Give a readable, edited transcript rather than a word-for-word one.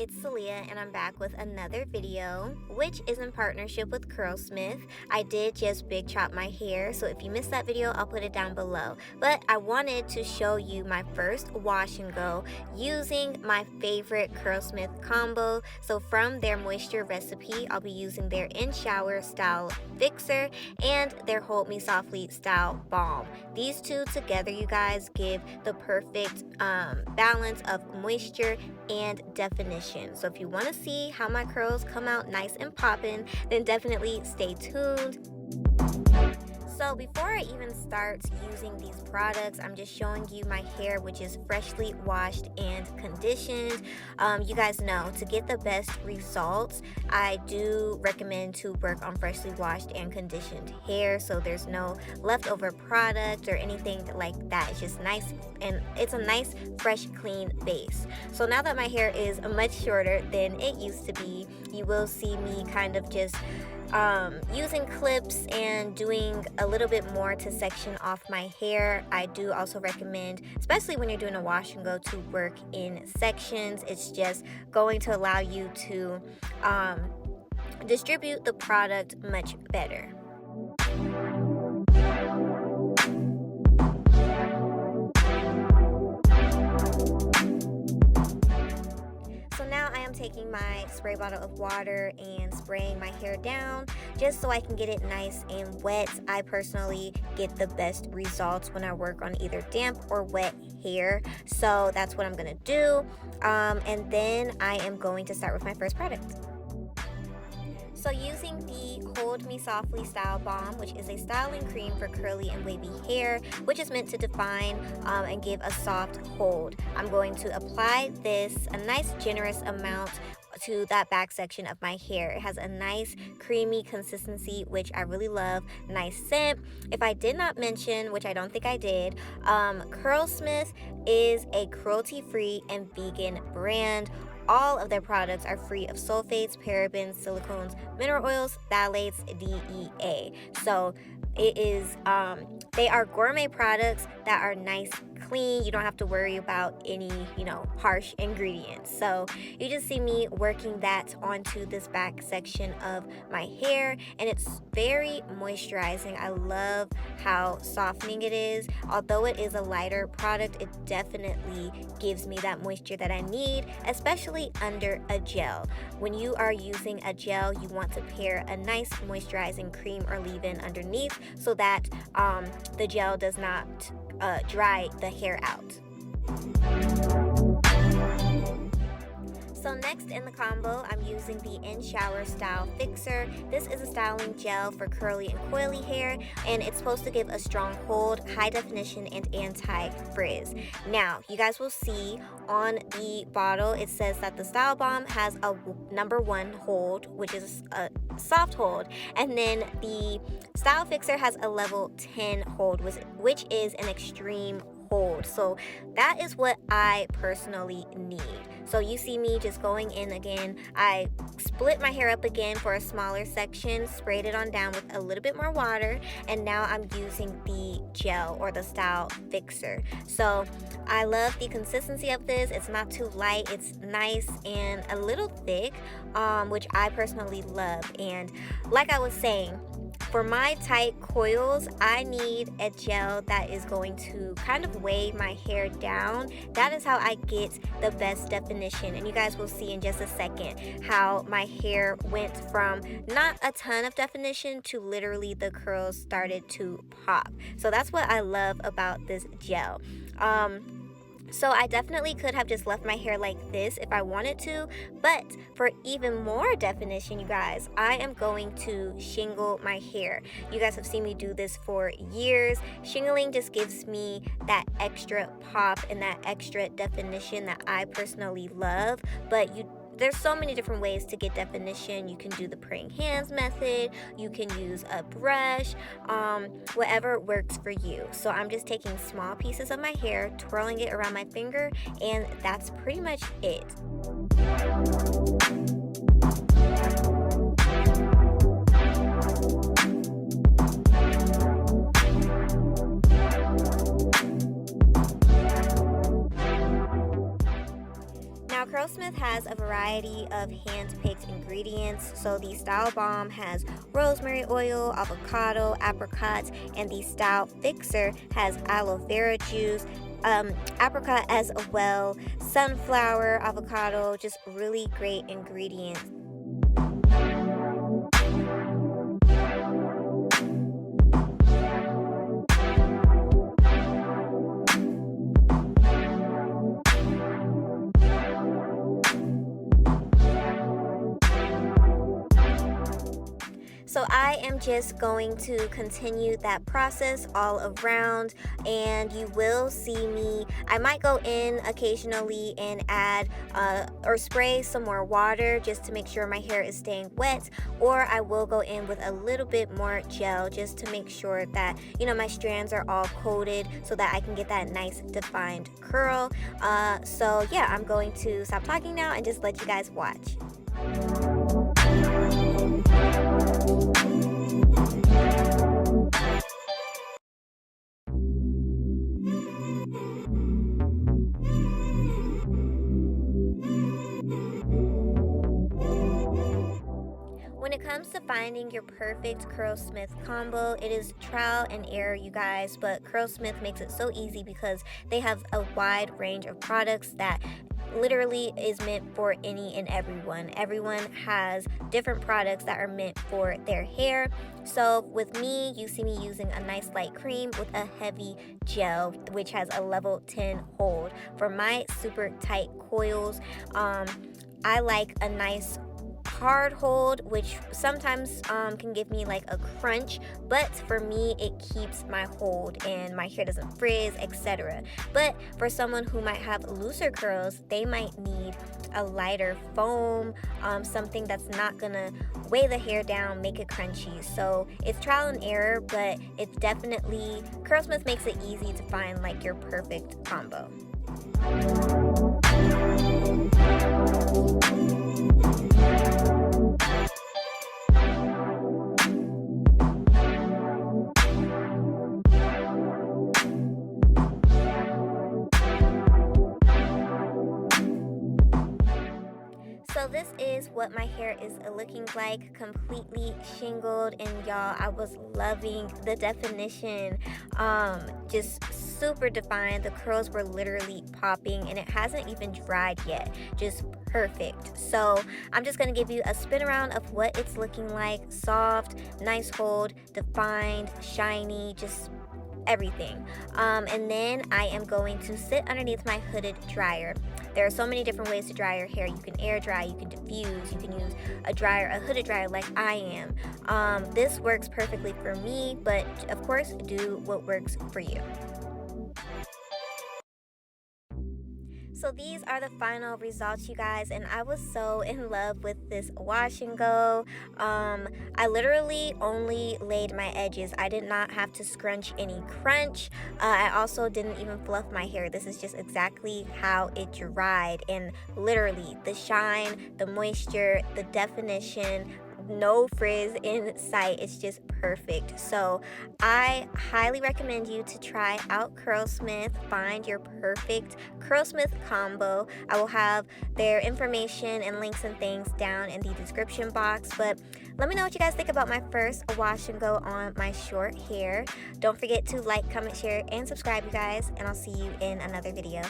it's Celia and I'm back with another video, which is in partnership with Curlsmith. I did just big chop my hair, so if you missed that video, I'll put it down below. But I wanted to show you my first wash and go using my favorite Curlsmith combo. So from their moisture recipe, I'll be using their In Shower Style Fixer and their Hold Me Softly Style Balm. These two together, you guys, give the perfect balance of moisture and definition. So if you want to see how my curls come out nice and poppin', then definitely stay tuned. So before I even start using these products, I'm just showing you my hair, which is freshly washed and conditioned. You guys know, to get the best results, I do recommend to work on freshly washed and conditioned hair, so there's no leftover product or anything like that. It's just nice, and it's a nice, fresh, clean base. So now that my hair is much shorter than it used to be, you will see me kind of just using clips and doing a little bit more to section off my hair. I do also recommend, especially when you're doing a wash and go, to work in sections. It's just going to allow you to distribute the product much better. Taking my spray bottle of water and spraying my hair down just so I can get it nice and wet. I personally get the best results when I work on either damp or wet hair, so that's what I'm gonna do. And then I am going to start with my first product. So using the Hold Me Softly Style Balm, which is a styling cream for curly and wavy hair, which is meant to define and give a soft hold. I'm going to apply this, a nice generous amount, to that back section of my hair. It has a nice creamy consistency, which I really love. Nice scent. If I did not mention, which I don't think I did, Curlsmith is a cruelty-free and vegan brand. All of their products are free of sulfates, parabens, silicones, mineral oils, phthalates, DEA. So it is, they are gourmet products that are nice, clean. You don't have to worry about any, harsh ingredients. So you just see me working that onto this back section of my hair, and it's very moisturizing. I love how softening it is. Although it is a lighter product, it definitely gives me that moisture that I need, especially under a gel. When you are using a gel, you want to pair a nice moisturizing cream or leave-in underneath so that the gel does not dry the hair out. So next in the combo, I'm using the In Shower Style Fixer. This is a styling gel for curly and coily hair, and it's supposed to give a strong hold, high definition, and anti-frizz. Now, you guys will see on the bottle, it says that the Style Balm has a number 1 hold, which is a soft hold, and then the Style Fixer has a level 10 hold, which is an extreme hold. So that is what I personally need. So you see me just going in again. I split my hair up again for a smaller section, sprayed it on down with a little bit more water, and now I'm using the gel or the Style Fixer. So I love the consistency of this. It's not too light, it's nice and a little thick, which I personally love. And like I was saying, for my tight coils, I need a gel that is going to kind of weigh my hair down. That is how I get the best definition. And you guys will see in just a second how my hair went from not a ton of definition to literally the curls started to pop. So that's what I love about this gel. So I definitely could have just left my hair like this if I wanted to, but for even more definition, you guys, I am going to shingle my hair. You guys have seen me do this for years. Shingling just gives me that extra pop and that extra definition that I personally love, but there's so many different ways to get definition. You can do the praying hands method, you can use a brush, whatever works for you. So I'm just taking small pieces of my hair, twirling it around my finger, and that's pretty much it. Curlsmith has has a variety of hand-picked ingredients. So the Style Balm has rosemary oil, avocado, apricots, and the Style Fixer has aloe vera juice, apricot as well, sunflower, avocado, just really great ingredients. So I am just going to continue that process all around, and you will see me. I might go in occasionally and add or spray some more water just to make sure my hair is staying wet, or I will go in with a little bit more gel just to make sure that, you know, my strands are all coated so that I can get that nice defined curl. So yeah, I'm going to stop talking now and just let you guys watch. When it comes to finding your perfect Curlsmith combo, it is trial and error, you guys, but Curlsmith makes it so easy because they have a wide range of products that literally is meant for any and everyone. Everyone has different products that are meant for their hair. So with me, you see me using a nice light cream with a heavy gel, which has a level 10 hold. For my super tight coils, I like a nice hard hold, which sometimes can give me like a crunch, but for me it keeps my hold and my hair doesn't frizz, etc. But for someone who might have looser curls, they might need a lighter foam, something that's not gonna weigh the hair down, make it crunchy. So it's trial and error, but it's definitely, Curlsmith makes it easy to find like your perfect combo. So this is what my hair is looking like, completely shingled, and y'all, I was loving the definition. Just super defined. The curls were literally popping, and it hasn't even dried yet. Just perfect. So I'm just gonna give you a spin around of what it's looking like. Soft, nice hold, defined, shiny, just everything. And then I am going to sit underneath my hooded dryer. There are so many different ways to dry your hair. You can air dry, you can diffuse, you can use a dryer, a hooded dryer like I am. This works perfectly for me, but of course, do what works for you. So these are the final results, you guys, and I was so in love with this wash and go. I literally only laid my edges. I did not have to scrunch any crunch. I also didn't even fluff my hair. This is just exactly how it dried, and literally the shine, the moisture, the definition, no frizz in sight. It's just perfect. So I highly recommend you to try out Curlsmith. Find your perfect Curlsmith combo. I will have their information and links and things down in the description box, but let me know what you guys think about my first wash and go on my short hair. Don't forget to like, comment, share, and subscribe, you guys, and I'll see you in another video.